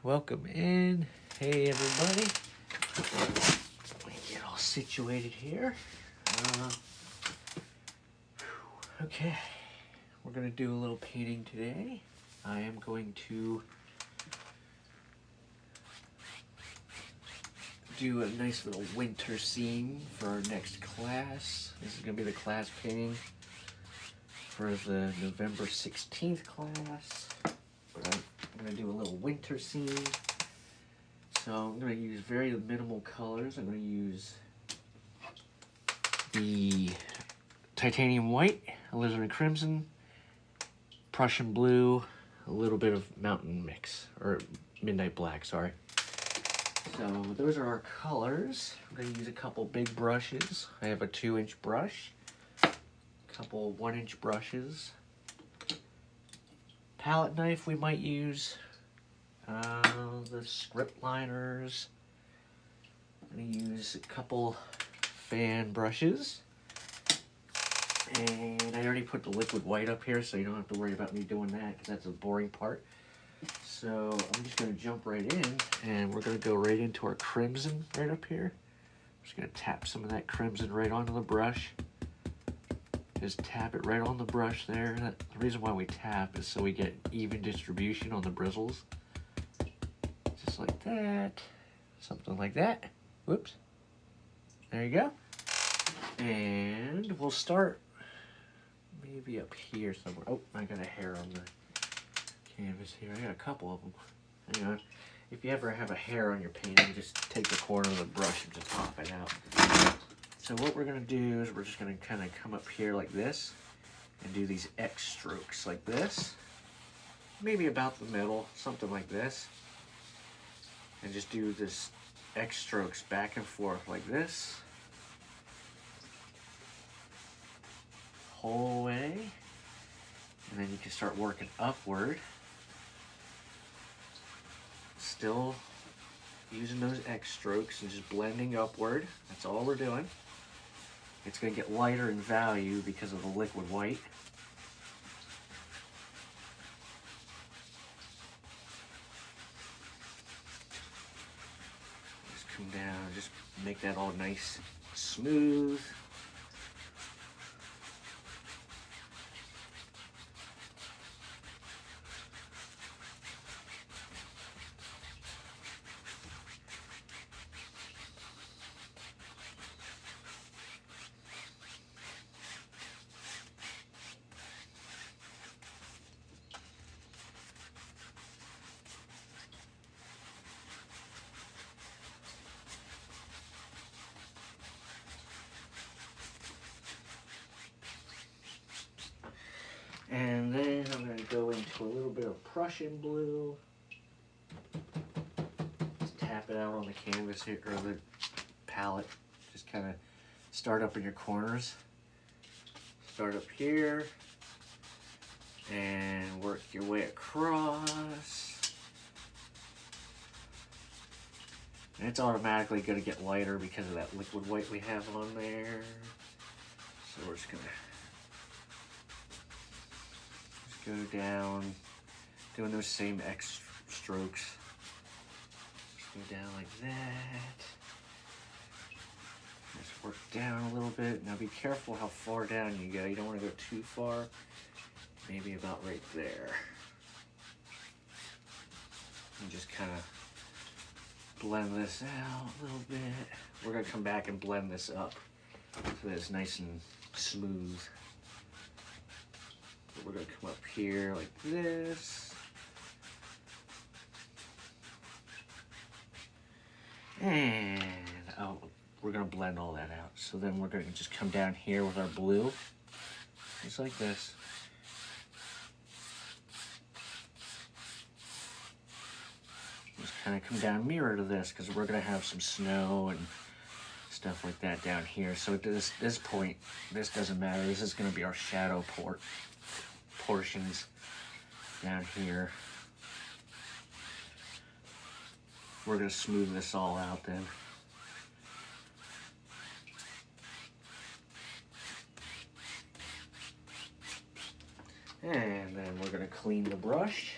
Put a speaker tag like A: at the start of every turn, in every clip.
A: welcome in. Hey everybody. Let me get all situated here. Okay, we're going to do a little painting today. I am going to do a nice little winter scene for our next class. This is going to be the class painting for the November 16th class. But I'm going to do a little winter scene. So I'm going to use very minimal colors. I'm going to use the titanium white, alizarin crimson, Prussian blue, a little bit of mountain mix, or midnight black, sorry. So those are our colors. I'm going to use a couple big brushes. I have a 2-inch brush, a couple 1-inch brushes. Palette knife we might use, the script liners. I'm going to use a couple fan brushes. And I already put the liquid white up here, so you don't have to worry about me doing that, because that's the boring part. So I'm just going to jump right in, and we're going to go right into our crimson right up here. I'm just going to tap some of that crimson right onto the brush. Just tap it right on the brush there. The reason why we tap is so we get even distribution on the bristles. Just like that. Something like that. Whoops. There you go. And we'll start maybe up here somewhere. Oh, I got a hair on the canvas here. I got a couple of them. Hang on. If you ever have a hair on your painting, just take the corner of the brush and just pop it out. So what we're going to do is we're just going to kind of come up here like this and do these X strokes like this. Maybe about the middle, something like this. And just do this X strokes back and forth like this. Whole way. And then you can start working upward. Still using those X strokes and just blending upward. That's all we're doing. It's going to get lighter in value because of the liquid white. Just come down, just make that all nice, smooth. And then I'm going to go into a little bit of Prussian blue. Just tap it out on the canvas here, or the palette. Just kind of start up in your corners. Start up here. And work your way across. And it's automatically going to get lighter because of that liquid white we have on there. So we're just going to go down, doing those same X strokes. Just go down like that. Just work down a little bit. Now be careful how far down you go. You don't want to go too far. Maybe about right there. And just kind of blend this out a little bit. We're going to come back and blend this up so that it's nice and smooth. We're going to come up here like this. And we're going to blend all that out. So then we're going to just come down here with our blue. Just like this. Just kind of come down mirror to this because we're going to have some snow and stuff like that down here. So at this point, this doesn't matter. This is going to be our shadow portions down here. We're going to smooth this all out then. And then we're going to clean the brush.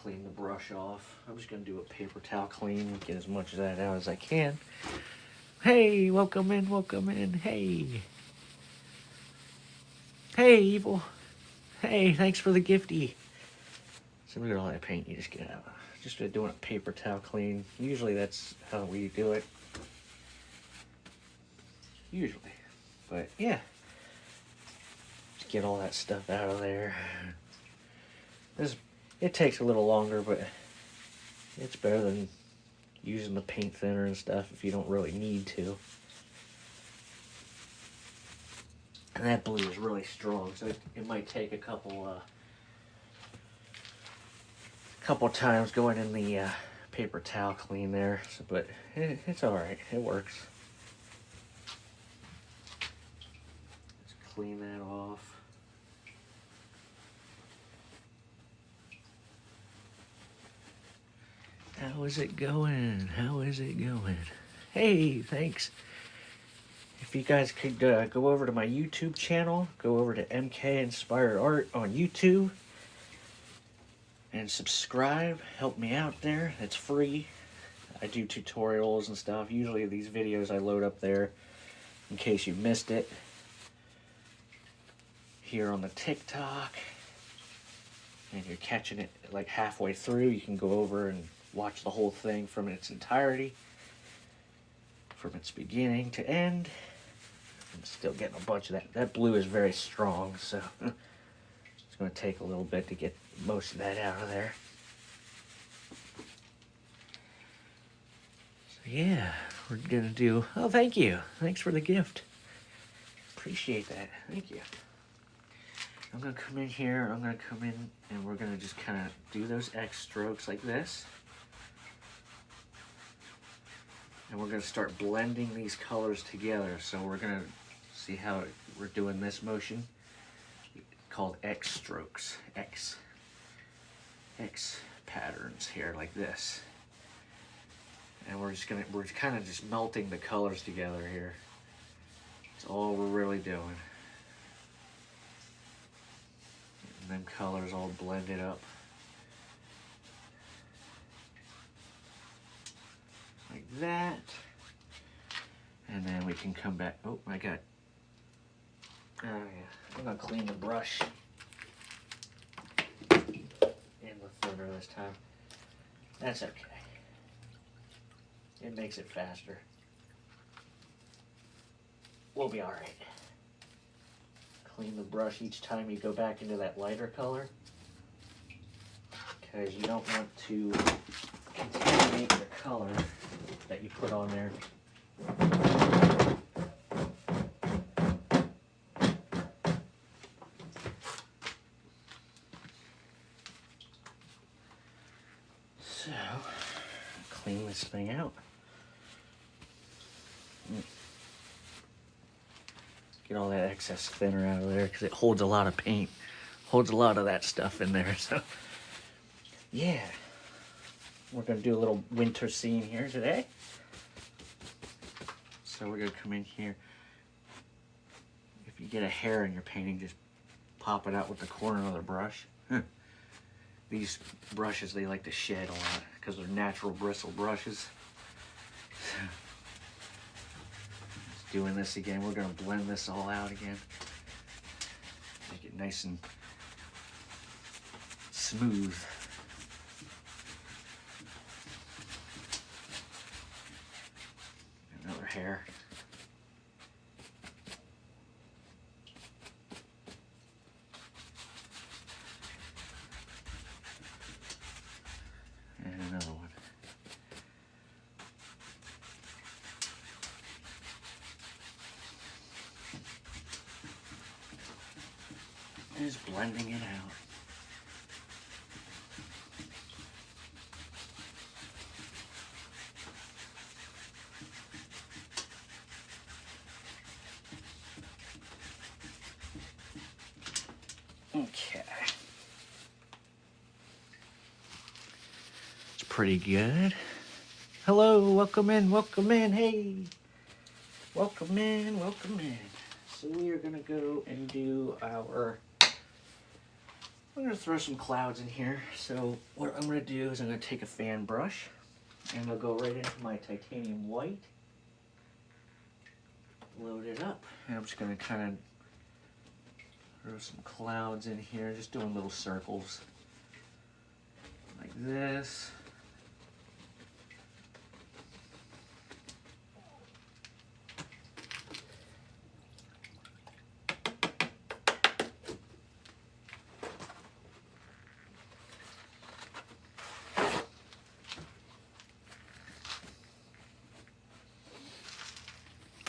A: clean the brush off. I'm just going to do a paper towel clean, get as much of that out as I can. Hey, welcome in, welcome in. Hey. Hey, Evil. Hey, thanks for the gifty. So look at all that paint you just get out. Just doing a paper towel clean. Usually that's how we do it. Usually. But yeah. Just get all that stuff out of there. It takes a little longer, but it's better than using the paint thinner and stuff if you don't really need to. And that blue is really strong, so it might take a couple times going in the paper towel clean there, so, but it's all right. It works. Let's clean that off. How is it going? How is it going? Hey, thanks. If you guys could go over to my YouTube channel, go over to MK Inspired Art on YouTube and subscribe. Help me out there. It's free. I do tutorials and stuff. Usually these videos I load up there in case you missed it. Here on the TikTok. And you're catching it like halfway through, you can go over and watch the whole thing from its entirety, from its beginning to end. I'm still getting a bunch of that. That blue is very strong, so it's going to take a little bit to get most of that out of there. So yeah, we're going to do... Oh, thank you. Thanks for the gift. Appreciate that. Thank you. I'm going to come in here, I'm going to come in, and we're going to just kind of do those X strokes like this. And we're going to start blending these colors together. So we're going to see how we're doing this motion called X strokes. X patterns here like this. And we're kind of just melting the colors together here. That's all we're really doing. And then colors all blended up. Like that. And then we can come back. Oh, I got. Oh yeah. I'm gonna clean the brush in the thinner this time. That's okay. It makes it faster. We'll be alright. Clean the brush each time you go back into that lighter color, because you don't want to contaminate the color that you put on there. So, clean this thing out. Get all that excess thinner out of there because it holds a lot of paint, holds a lot of that stuff in there. So, yeah. We're going to do a little winter scene here today. So we're going to come in here. If you get a hair in your painting, just pop it out with the corner of the brush. These brushes, they like to shed a lot because they're natural bristle brushes. Just doing this again. We're going to blend this all out again. Make it nice and smooth. Another hair. And another one. And just blending it out. Okay. It's pretty good. Hello, welcome in, hey. Welcome in, welcome in. So we are gonna go and do our, I'm going to throw some clouds in here. So what I'm going to do is I'm going to take a fan brush and I'll go right into my titanium white. Load it up. And I'm just going to kind of throw some clouds in here, just doing little circles like this.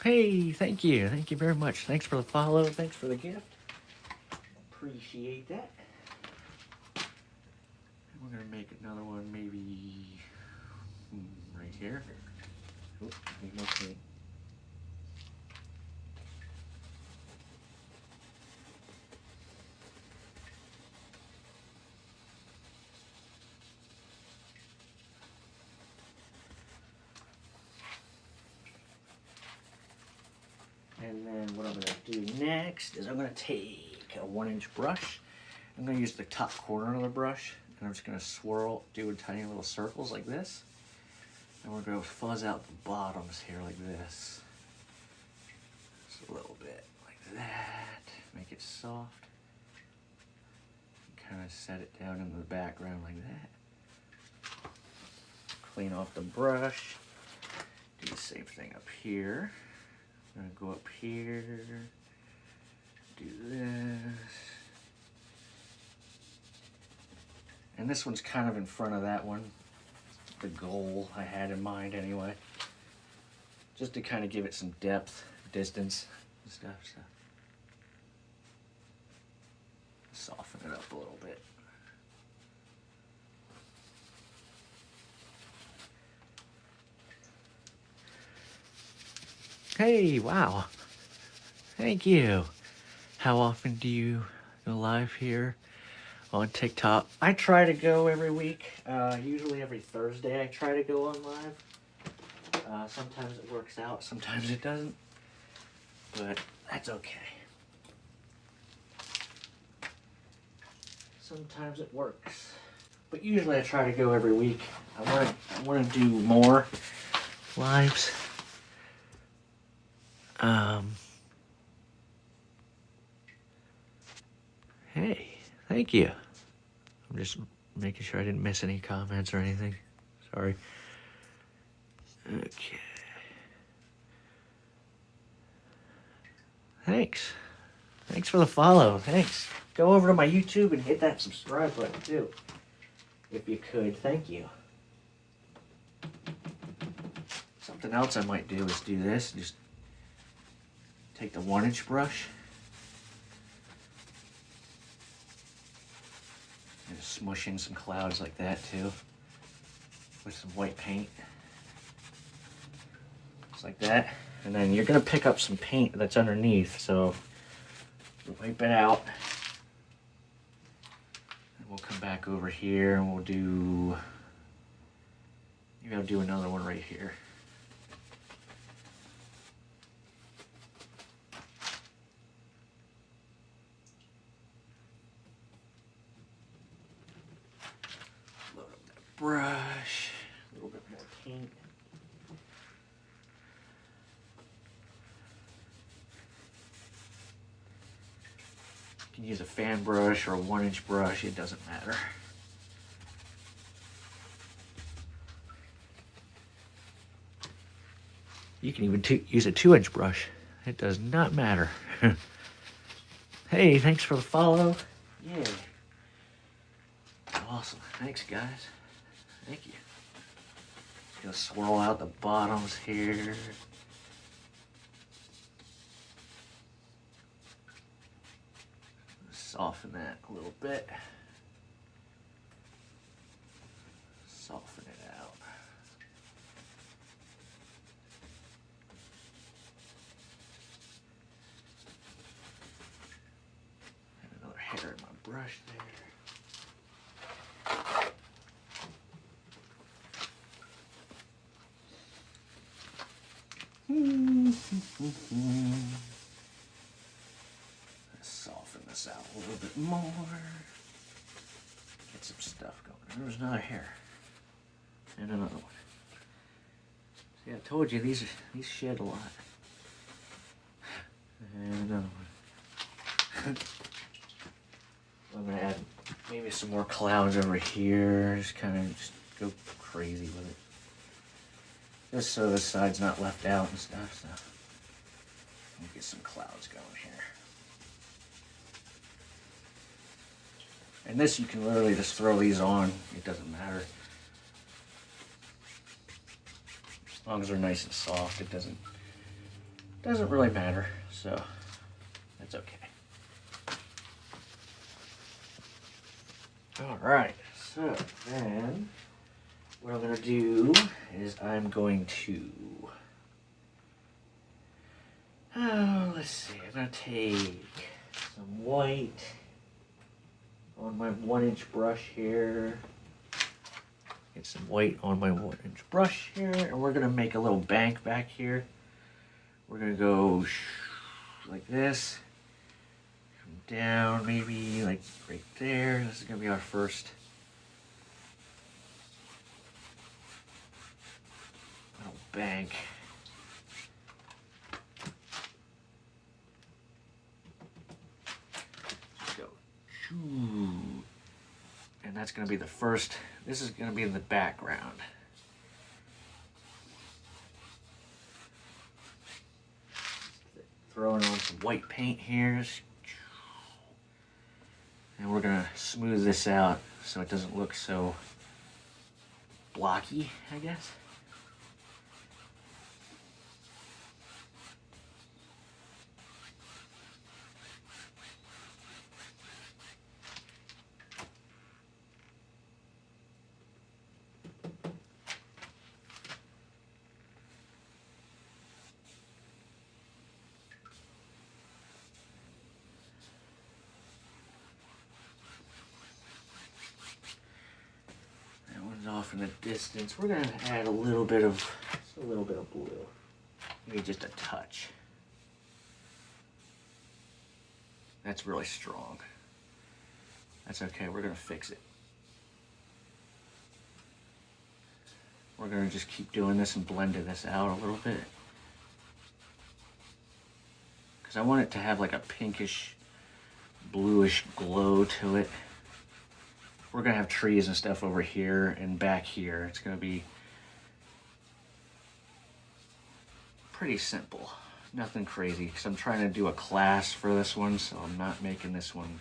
A: Hey, thank you. Thank you very much. Thanks for the follow. Thanks for the gift. Appreciate that. We're going to make another one maybe right here. Oop, need more paint. And then what I'm going to do next is I'm going to take a 1-inch brush. I'm going to use the top corner of the brush, and I'm just going to swirl, do tiny little circles like this. And we're going to fuzz out the bottoms here like this. Just a little bit like that. Make it soft. Kind of set it down in the background like that. Clean off the brush. Do the same thing up here. I'm going to go up here. Do this. And this one's kind of in front of that one. The goal I had in mind anyway. Just to kind of give it some depth, distance and stuff. So soften it up a little bit. Hey, wow. Thank you. How often do you go live here on TikTok? I try to go every week, usually every Thursday I try to go on live. Sometimes it works out, sometimes it doesn't, but that's okay. Sometimes it works, but usually I try to go every week. I want to do more lives. Hey, thank you. I'm just making sure I didn't miss any comments or anything. Sorry. Okay. Thanks. Thanks for the follow. Thanks. Go over to my YouTube and hit that subscribe button too. If you could. Thank you. Something else I might do is do this. Just take the 1-inch brush. And just smush in some clouds like that too. With some white paint. Just like that. And then you're going to pick up some paint that's underneath. So wipe it out. And we'll come back over here and we'll do... Maybe I'll do another one right here. Load up that brush. A little bit more paint. You can use a fan brush or a 1-inch brush, it doesn't matter. You can even use a 2-inch brush. It does not matter. Hey, thanks for the follow. Yeah. Awesome. Thanks, guys. Thank you. Just gonna swirl out the bottoms here. Soften that a little bit. Soften it out. And another hair in my brush there. Let's soften this out a little bit more. some stuff going. There's another hair. And another one. See, I told you these shed a lot. And another one. I'm gonna add maybe some more clouds over here. Just kind of just go crazy with it. Just so this side's not left out and stuff. So we'll get some clouds going here. And this you can literally just throw these on. It doesn't matter. As long as they're nice and soft, it doesn't really matter. So that's okay. Alright, so then what I'm going to do is I'm going to, let's see, I'm going to take some white on my 1-inch brush here. Get some white on my 1-inch brush here, and we're going to make a little bank back here. We're going to go like this. Down maybe like right there. This is going to be our first little bank. Just go. And that's going to be the first. This is going to be in the background. Throwing on some white paint here. And we're gonna smooth this out so it doesn't look so blocky, I guess. Off in the distance, we're gonna add a little bit of blue, maybe just a touch. That's really strong. That's okay. We're gonna fix it. We're gonna just keep doing this and blending this out a little bit because I want it to have like a pinkish, bluish glow to it. We're gonna have trees and stuff over here and back here. It's gonna be pretty simple, nothing crazy, because I'm trying to do a class for this one, so I'm not making this one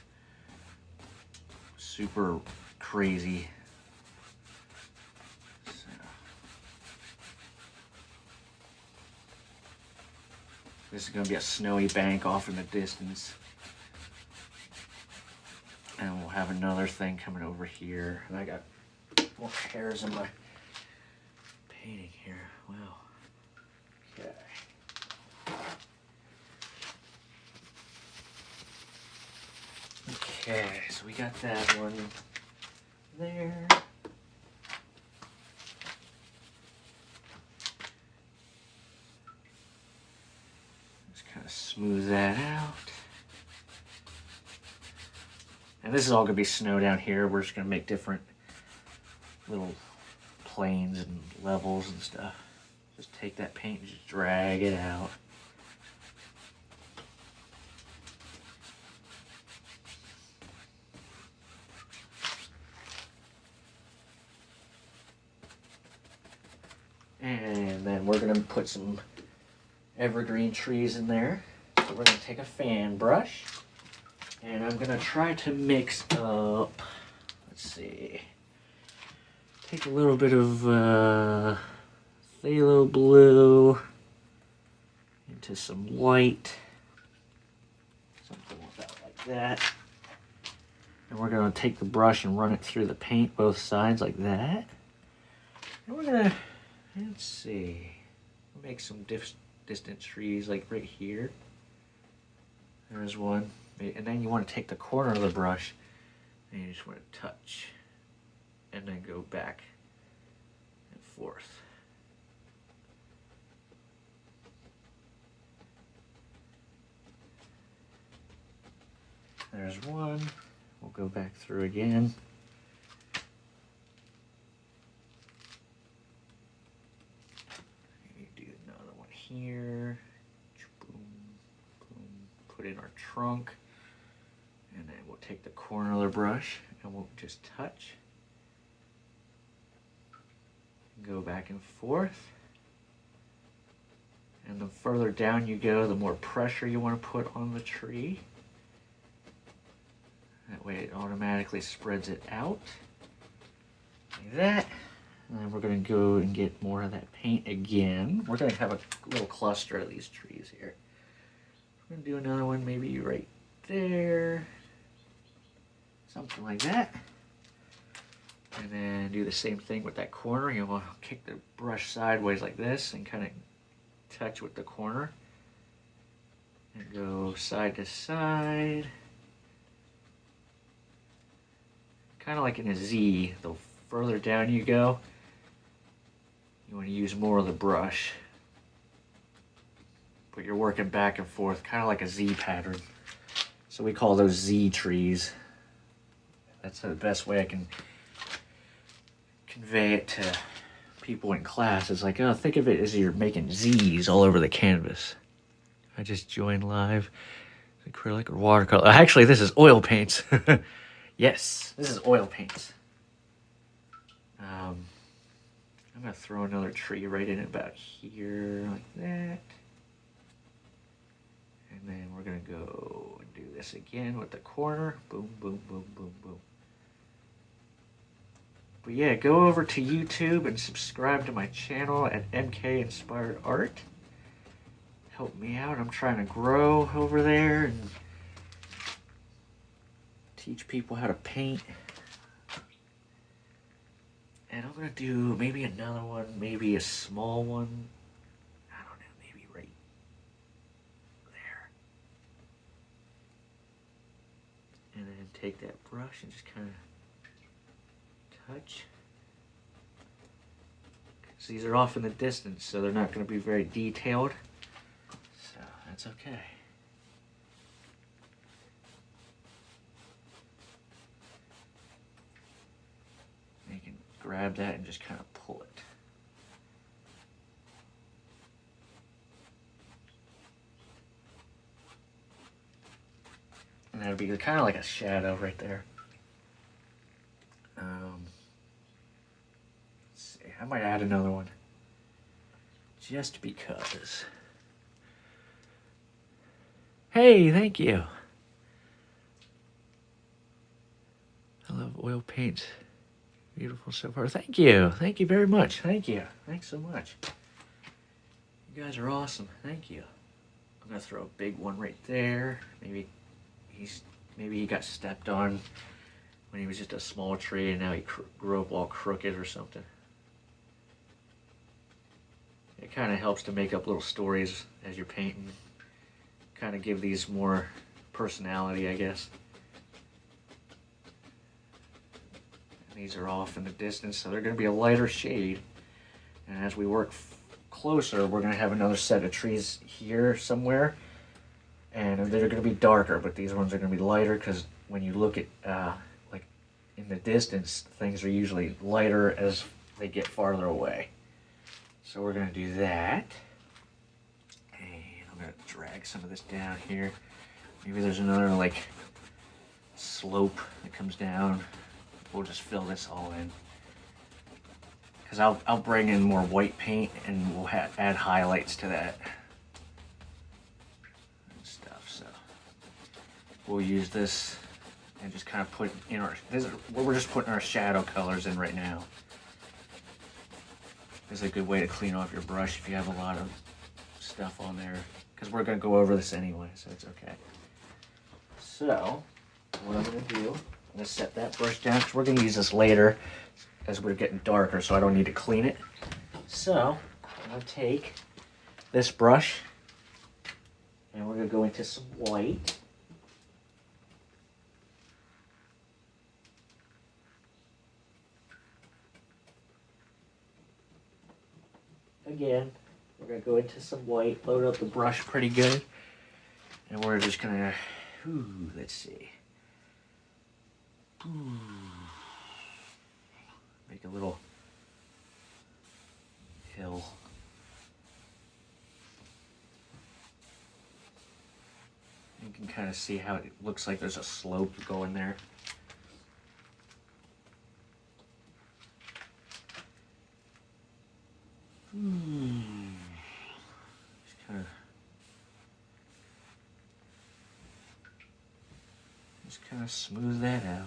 A: super crazy. So. This is gonna be a snowy bank off in the distance. And we'll have another thing coming over here. And I got more hairs in my painting here. Wow. Okay, so we got that one there. Just kind of smooth that out. And this is all going to be snow down here. We're just going to make different little planes and levels and stuff. Just take that paint and just drag it out. And then we're going to put some evergreen trees in there. So we're going to take a fan brush. And I'm going to try to mix up, let's see, take a little bit of phthalo blue into some white, something like that. And we're going to take the brush and run it through the paint both sides like that. And we're going to, let's see, make some distant trees like right here. There's one. And then you want to take the corner of the brush and you just want to touch and then go back and forth. There's one. We'll go back through again. here. Boom, boom. Put in our trunk. And then we'll take the corner of the brush and we'll just touch. Go back and forth. And the further down you go, the more pressure you want to put on the tree. That way it automatically spreads it out. Like that. And then we're going to go and get more of that paint again. We're going to have a little cluster of these trees here. We're going to do another one maybe right there. Something like that. And then do the same thing with that corner. You want to kick the brush sideways like this and kind of touch with the corner. And go side to side. Kind of like in a Z. The further down you go, you want to use more of the brush. But you're working back and forth, kind of like a Z pattern. So we call those Z trees. That's the best way I can convey it to people in class. It's like, oh, think of it as you're making Z's all over the canvas. I just joined live. Acrylic or watercolor. Actually, this is oil paints. Yes, this is oil paints. I'm going to throw another tree right in about here, like that. And then we're going to go and do this again with the corner. Boom, boom, boom, boom, boom. But yeah, go over to YouTube and subscribe to my channel at MK Inspired Art. Help me out. I'm trying to grow over there and teach people how to paint. And I'm going to do maybe another one, maybe a small one. I don't know, maybe right there. And then take that brush and just kind of touch. Because these are off in the distance, so they're not going to be very detailed. So that's okay. You can grab that and just kind of pull it. And that would be kind of like a shadow right there. Let's see, I might add another one. Just because. Hey, thank you. I love oil paints. Beautiful so far. Thank you. Thank you very much. Thank you. Thanks so much. You guys are awesome. Thank you. I'm gonna throw a big one right there. Maybe he got stepped on when he was just a small tree and now he grew up all crooked or something. It kind of helps to make up little stories as you're painting. Kind of give these more personality, I guess. These are off in the distance, so they're going to be a lighter shade. And as we work closer, we're going to have another set of trees here somewhere. And they're going to be darker, but these ones are going to be lighter because when you look at, like, in the distance, things are usually lighter as they get farther away. So we're going to do that. And I'm going to drag some of this down here. Maybe there's another, like, slope that comes down. We'll just fill this all in. Because I'll bring in more white paint and we'll add highlights to that and stuff. So we'll use this and just kind of put in we're just putting our shadow colors in right now. This is a good way to clean off your brush if you have a lot of stuff on there. Because we're going to go over this anyway, so it's okay. So what I'm going to do, I'm going to set that brush down because we're going to use this later as we're getting darker, so I don't need to clean it. So I'm going to take this brush and we're going to go into some white. Again, we're going to go into some white, load up the brush pretty good, and we're just going to, let's see. Make a little hill. You can kind of see how it looks like there's a slope going there. Just kind of smooth that out.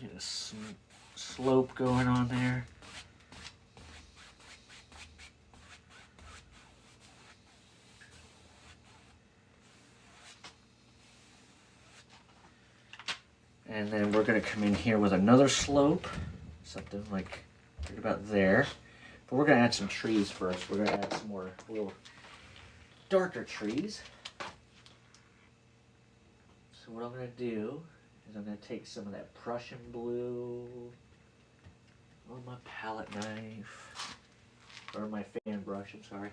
A: Get a slope going on there. And then we're going to come in here with another slope, something like right about there. But we're going to add some trees first. We're going to add some more little darker trees. So what I'm going to do is I'm going to take some of that Prussian blue on my palette knife, or my fan brush, I'm sorry.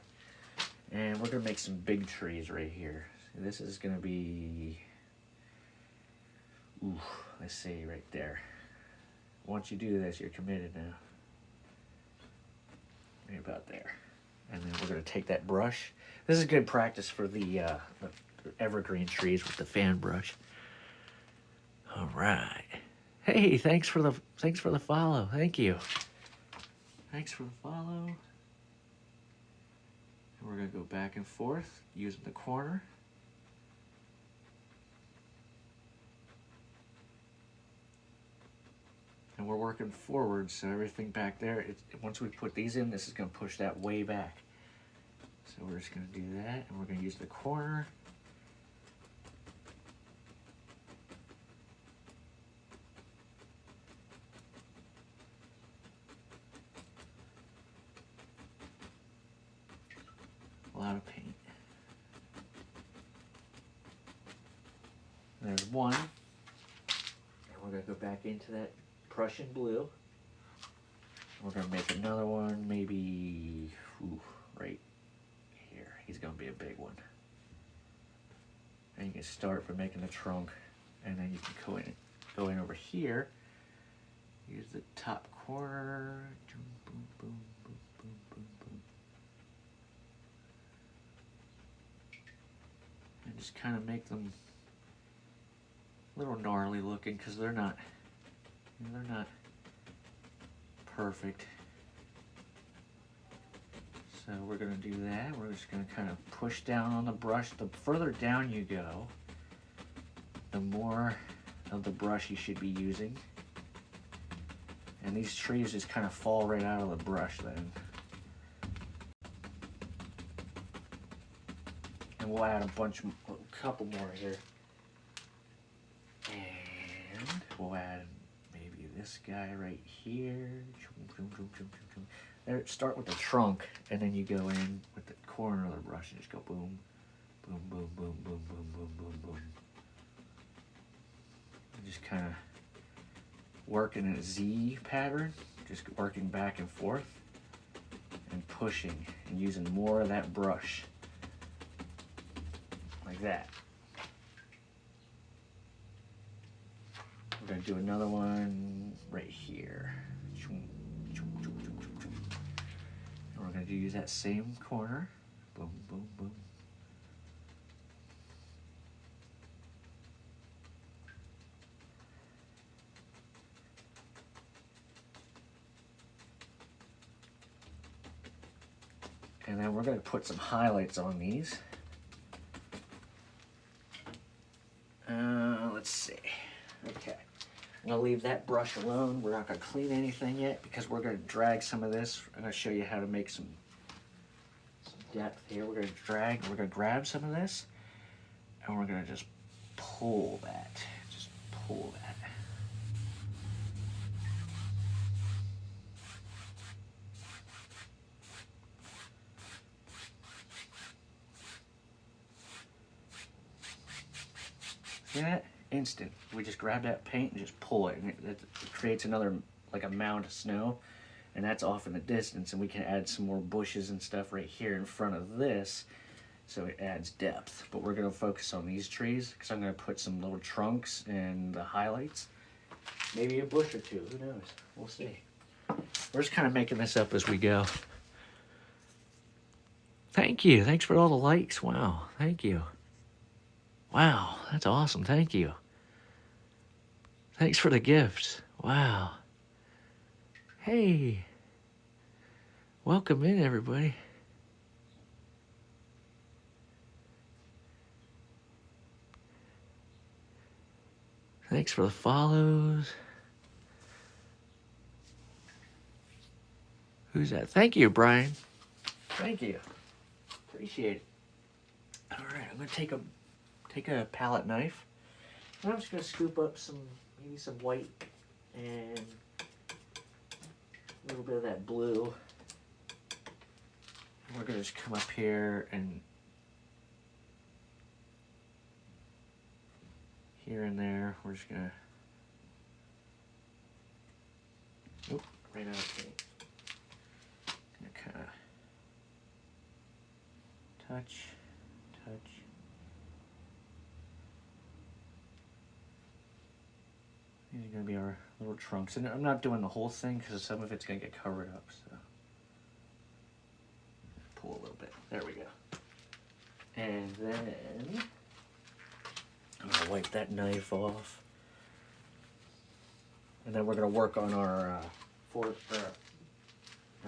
A: And we're going to make some big trees right here. So this is going to be, let's see, right there. Once you do this, you're committed now. Right about there. And then we're going to take that brush. This is good practice for the evergreen trees with the fan brush. All right. Hey, thanks for the follow. Thank you. Thanks for the follow. And we're going to go back and forth using the corner. And we're working forward, so everything back there, once we put these in, this is going to push that way back. So we're just going to do that, and we're going to use the corner. A lot of paint. There's one. And we're going to go back into that Prussian blue. We're going to make another one, maybe right here. He's going to be a big one. And you can start from making the trunk, and then you can go in over here. Use the top corner. Boom, boom, boom, boom, boom, boom. And just kind of make them a little gnarly looking, because they're not perfect. So we're going to do that. We're just going to kind of push down on the brush. The further down you go, the more of the brush you should be using. And these trees just kind of fall right out of the brush then. And we'll add a couple more here. And we'll add maybe this guy right here. There, start with the trunk, and then you go in with the corner of the brush and just go boom, boom, boom, boom, boom, boom, boom, boom, boom. And just kind of work in a Z pattern, just working back and forth and pushing and using more of that brush, like that. We're going to do another one right here. And we're going to use that same corner. Boom, boom, boom. And then we're going to put some highlights on these. Let's see. Okay. I'm going to leave that brush alone. We're not going to clean anything yet because we're going to drag some of this. I'm going to show you how to make some depth here. We're going to drag, we're going to grab some of this, and we're going to just pull that. Just pull that. See that? Instant. We just grab that paint and just pull it, and it creates another, like a mound of snow, and that's off in the distance, and we can add some more bushes and stuff right here in front of this, so it adds depth. But we're going to focus on these trees, because I'm going to put some little trunks and the highlights. Maybe a bush or two, who knows? We'll see. We're just kind of making this up as we go. Thank you. Thanks for all the likes. Wow. Thank you. Wow. That's awesome. Thank you. Thanks for the gifts. Wow. Hey. Welcome in, everybody. Thanks for the follows. Who's that? Thank you, Brian. Thank you. Appreciate it. All right, I'm gonna take a palette knife. And I'm just gonna scoop up maybe some white and a little bit of that blue. And we're gonna just come up here and here and there. We're just gonna. Oop, ran out of paint. Gonna kind of touch. These are going to be our little trunks. And I'm not doing the whole thing because some of it's going to get covered up. So pull a little bit. There we go. And then I'm going to wipe that knife off. And then we're going to work on our not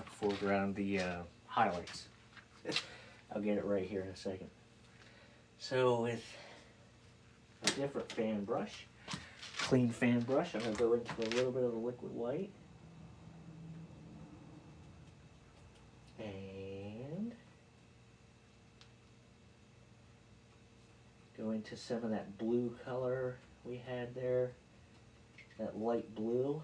A: foreground, the highlights. I'll get it right here in a second. So with a different fan brush, clean fan brush, I'm going to go into a little bit of the liquid white. And go into some of that blue color we had there, that light blue.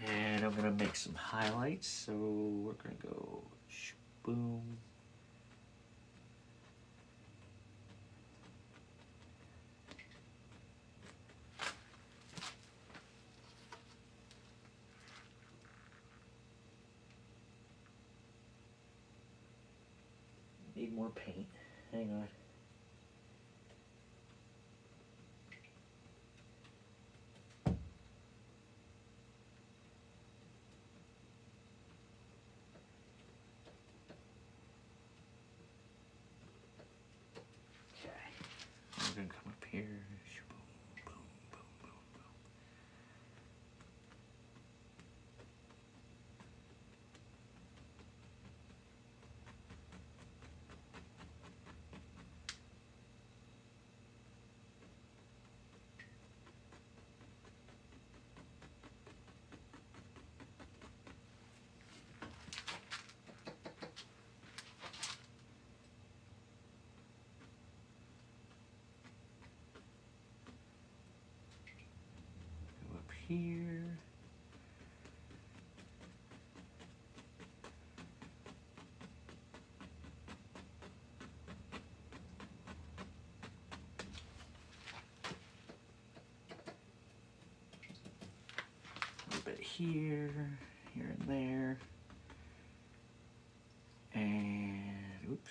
A: And I'm going to make some highlights, so we're going to go boom. Need more paint. Hang on. Okay. I'm going to come up here. Boom, boom, boom, boom, boom. Here. A little bit here and there. And oops.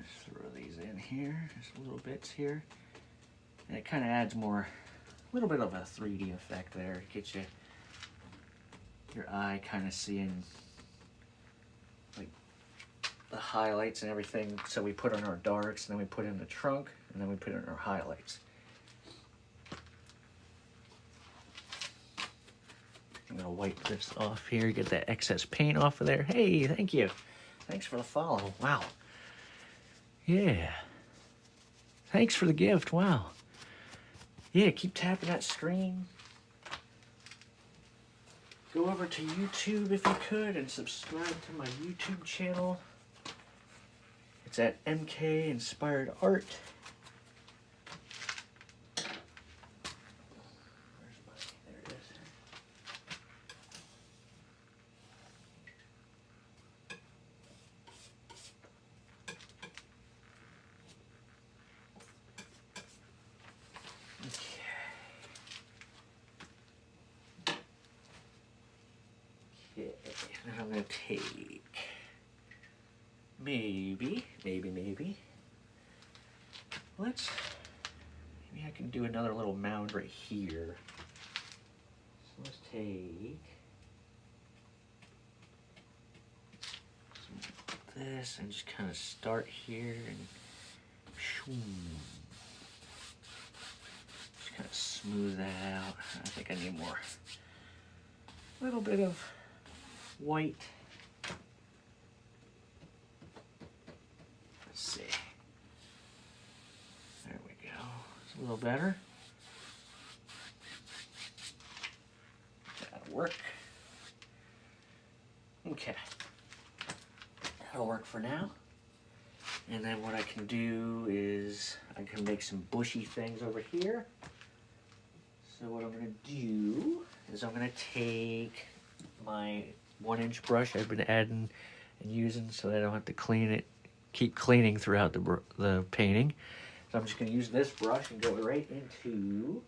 A: Just throw these in here, just little bits here. And it kind of adds more, a little bit of a 3D effect there. It gets your eye kind of seeing like the highlights and everything. So we put on our darks, and then we put in the trunk, and then we put in our highlights. I'm gonna wipe this off here, get that excess paint off of there. Hey, thank you. Thanks for the follow. Wow. Yeah. Thanks for the gift. Wow. Yeah, keep tapping that screen. Go over to YouTube if you could and subscribe to my YouTube channel. It's at MK Inspired Art. There it is. Okay, now I'm going to take maybe, maybe I can do another little mound right here. So let's take this and just kind of start here and just kind of smooth that out. I think I need more, a little bit of white. Let's see. There we go. It's a little better. That'll work. Okay. That'll work for now. And then what I can do is I can make some bushy things over here. So what I'm going to do is I'm going to take my 1-inch brush I've been adding and using so that I don't have to clean it, keep cleaning throughout the painting. So I'm just going to use this brush and go right into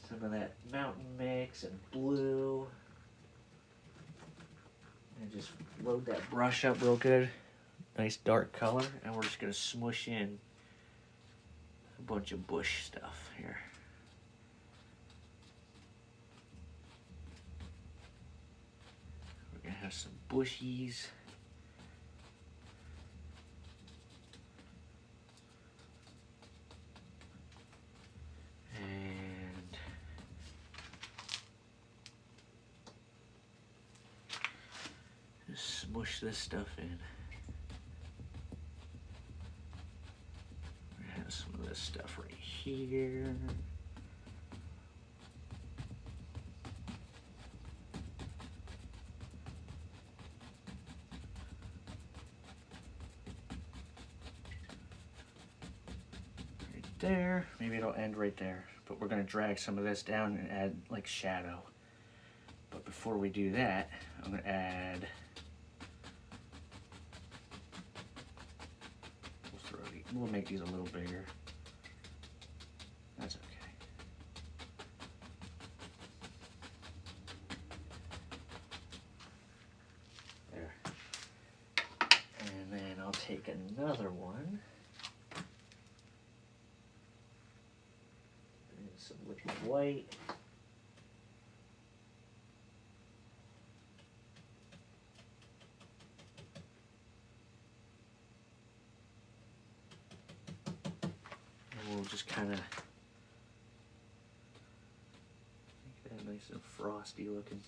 A: some of that mountain mix and blue. And just load that brush up real good. Nice dark color. And we're just going to smush in a bunch of bush stuff here. We're going to have some bushies. And just smush this stuff in. We have some of this stuff right here. Right there. Maybe it'll end right there. But we're going to drag some of this down and add like shadow. But before we do that, I'm going to add, we'll make these a little bigger. That's okay. There. And then I'll take another one. Some liquid white. And we'll just kind of make that nice and frosty looking.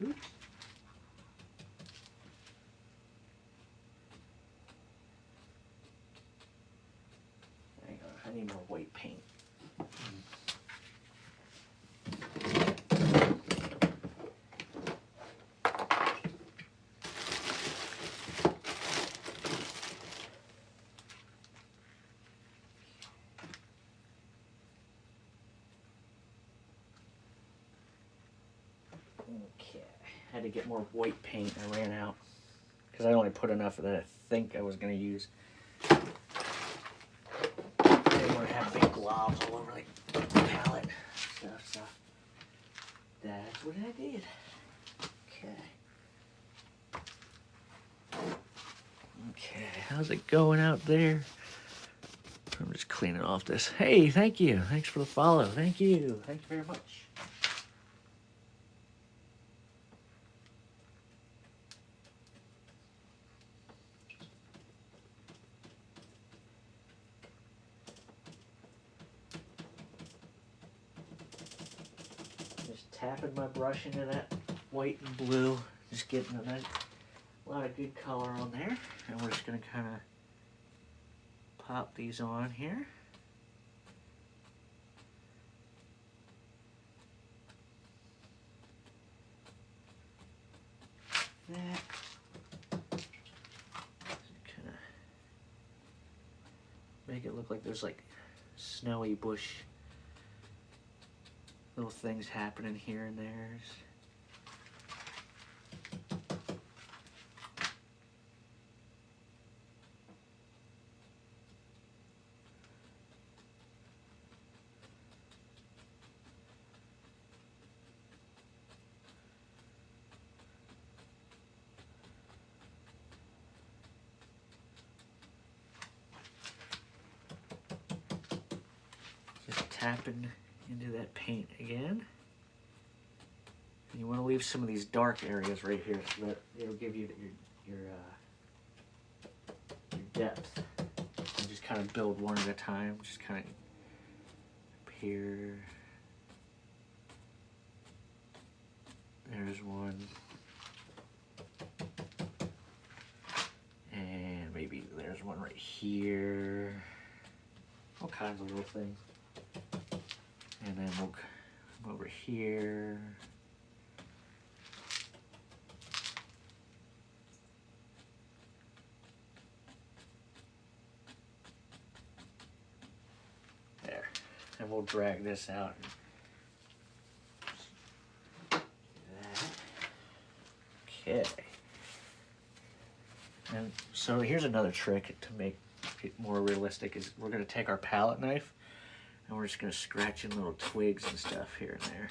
A: Oops. I need more white paint. Okay, I had to get more white paint. I ran out because I only put enough that I think I was going to use. Have big globs all over the palette stuff, so that's what I did. Okay, how's it going out there? I'm just cleaning off this. Hey, thank you. Thanks for the follow. Thank you. Thank you very much. Tapping my brush into that white and blue, just getting a lot of good color on there. And we're just going to kind of pop these on here. That. Kind of make it look like there's like snowy bush. Little things happening here and there. Just tapping into that paint again. And you want to leave some of these dark areas right here so that it'll give you your depth. And just kind of build one at a time. Just kind of up here. There's one. And maybe there's one right here. All kinds of little things. And then we'll come over here. There. And we'll drag this out. Okay. And so here's another trick to make it more realistic is we're going to take our palette knife and we're just going to scratch in little twigs and stuff here and there.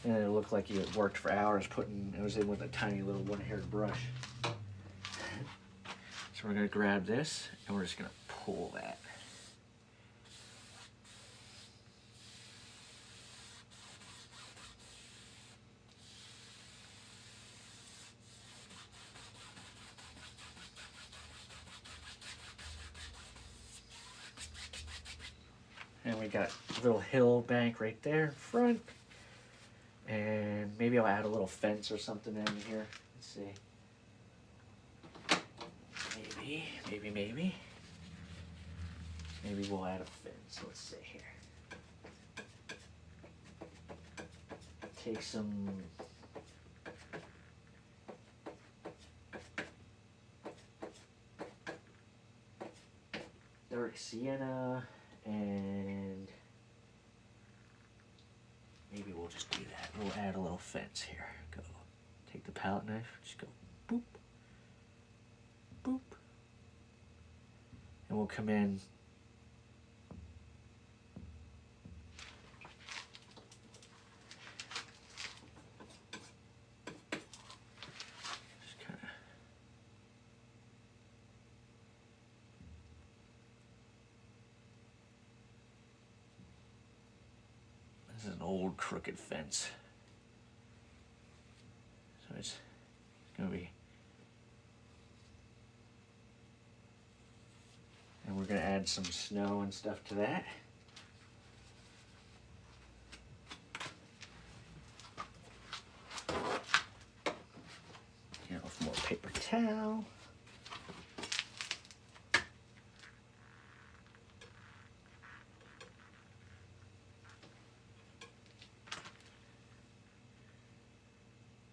A: And it looked like you had worked for hours putting it was in with a tiny little one-haired brush. So we're going to grab this and we're just going to pull that. And we got a little hill bank right there in front. And maybe I'll add a little fence or something in here. Let's see. Maybe. Maybe we'll add a fence. Let's see here. Take some dark sienna and maybe we'll just do that. We'll add a little fence here. Go. Take the palette knife. Just go boop. Boop. And we'll come in just kind of this is an old crooked fence. So it's gonna be and we're going to add some snow and stuff to that. Get off more paper towel.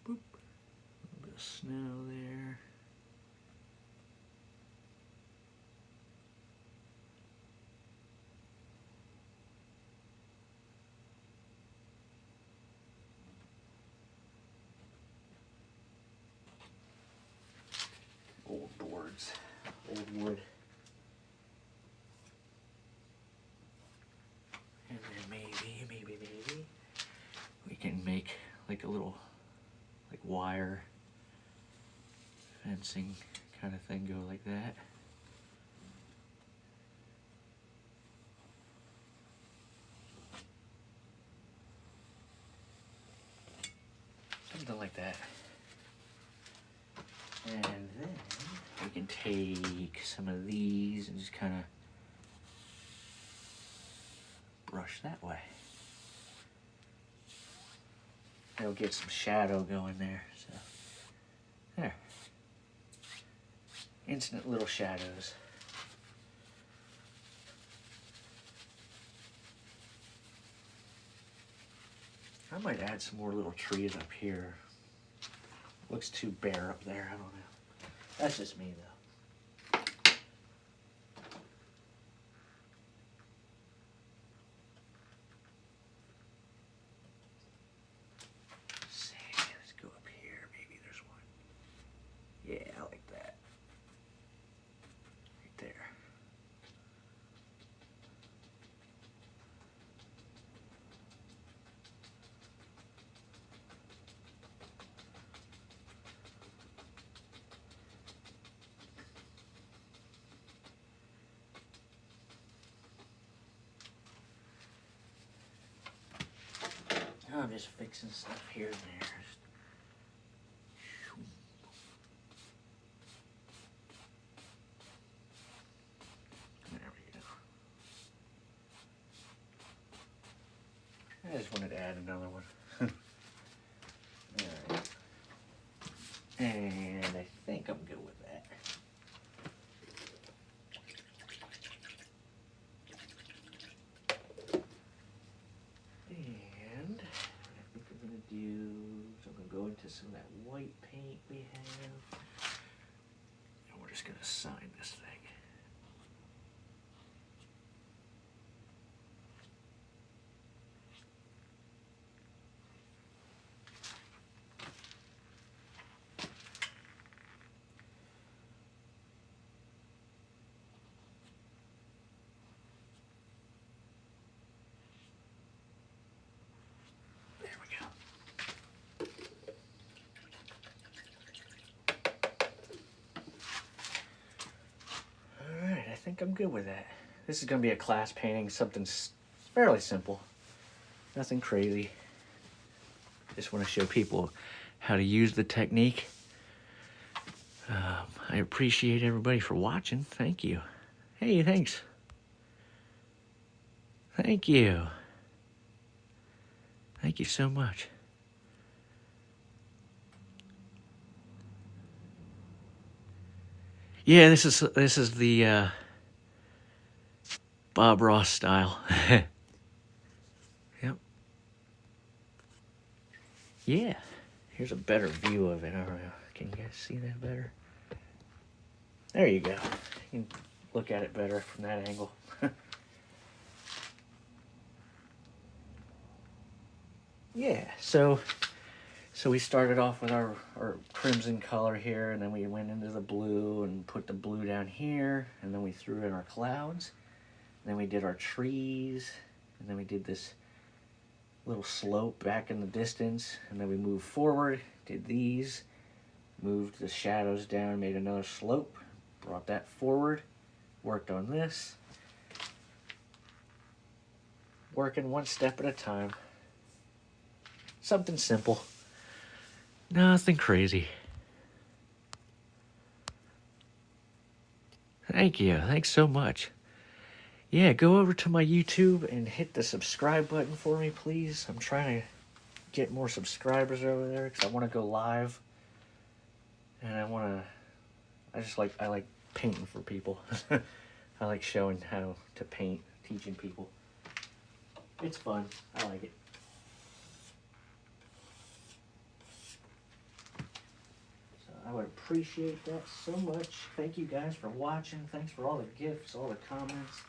A: Boop. A little bit of snow there. Old boards, old wood. And then maybe we can make like a little like wire fencing kind of thing, go like that. Something like that. And then we can take some of these and just kind of brush that way. It'll get some shadow going there. So there. Instant little shadows. I might add some more little trees up here. Looks too bare up there, I don't know. That's just me though. Let's see, let's go up here, maybe there's one. Yeah, I like that. Right there. I'm just fixing stuff here and there. There we go. I just wanted to add another one. Alright. And I think I'm good with that. And I think I'm going to do, so I'm going to go into some of that white paint we have. And we're just going to sign this thing. I think I'm good with that. This is going to be a class painting, something fairly simple. Nothing crazy. Just want to show people how to use the technique. I appreciate everybody for watching. Thank you. Hey, thanks. Thank you. Thank you so much. Yeah, this is the Bob Ross style. Yep. Yeah. Here's a better view of it. I don't know. Can you guys see that better? There you go. You can look at it better from that angle. Yeah, so we started off with our crimson color here, and then we went into the blue and put the blue down here, and then we threw in our clouds. Then we did our trees, and then we did this little slope back in the distance, and then we moved forward, did these, moved the shadows down, made another slope, brought that forward, worked on this, working one step at a time. Something simple, nothing crazy. Thank you, thanks so much. Yeah, go over to my YouTube and hit the subscribe button for me, please. I'm trying to get more subscribers over there because I want to go live. And I like painting for people. I like showing how to paint, teaching people. It's fun. I like it. So I would appreciate that so much. Thank you guys for watching. Thanks for all the gifts, all the comments.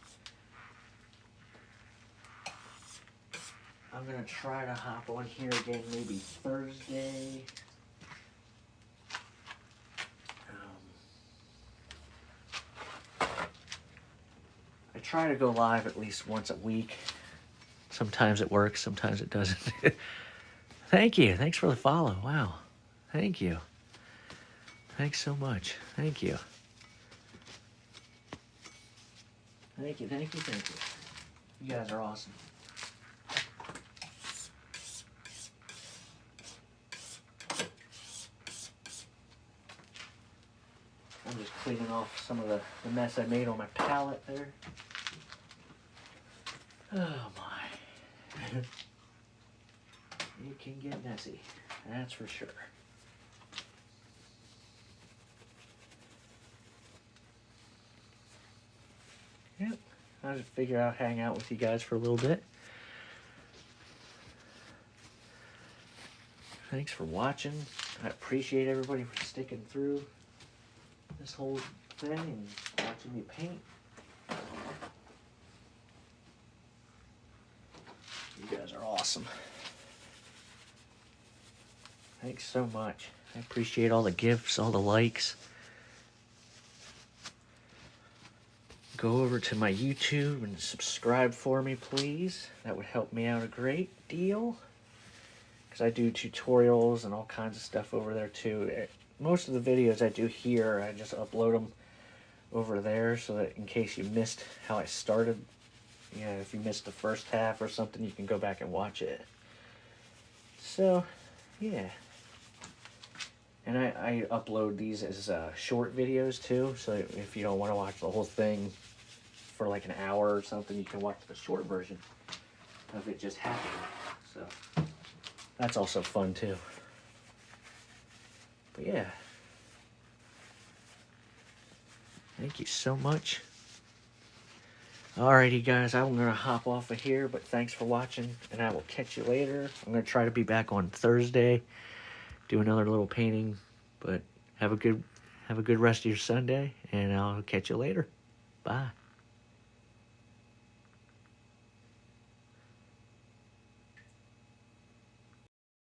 A: I'm going to try to hop on here again maybe Thursday. I try to go live at least once a week. Sometimes it works, sometimes it doesn't. Thank you. Thanks for the follow. Wow. Thank you. Thanks so much. Thank you. Thank you, thank you, thank you. You guys are awesome. I'm just cleaning off some of the mess I made on my palette there. Oh my. It can get messy, that's for sure. Yep, I'll just figure out, hang out with you guys for a little bit. Thanks for watching. I appreciate everybody for sticking through this whole thing and watching me paint. You guys are awesome. Thanks so much. I appreciate all the gifts, all the likes. Go over to my YouTube and subscribe for me, please. That would help me out a great deal. Because I do tutorials and all kinds of stuff over there too. Most of the videos I do here, I just upload them over there so that in case you missed how I started, if you missed the first half or something, you can go back and watch it. So, yeah. And I upload these as short videos too, so if you don't want to watch the whole thing for like an hour or something, you can watch the short version of it just happening. So that's also fun too. But yeah, thank you so much. Alrighty guys, I'm gonna hop off of here, but thanks for watching, and I will catch you later. I'm gonna try to be back on Thursday, do another little painting, but have a good rest of your Sunday, and I'll catch you later. Bye.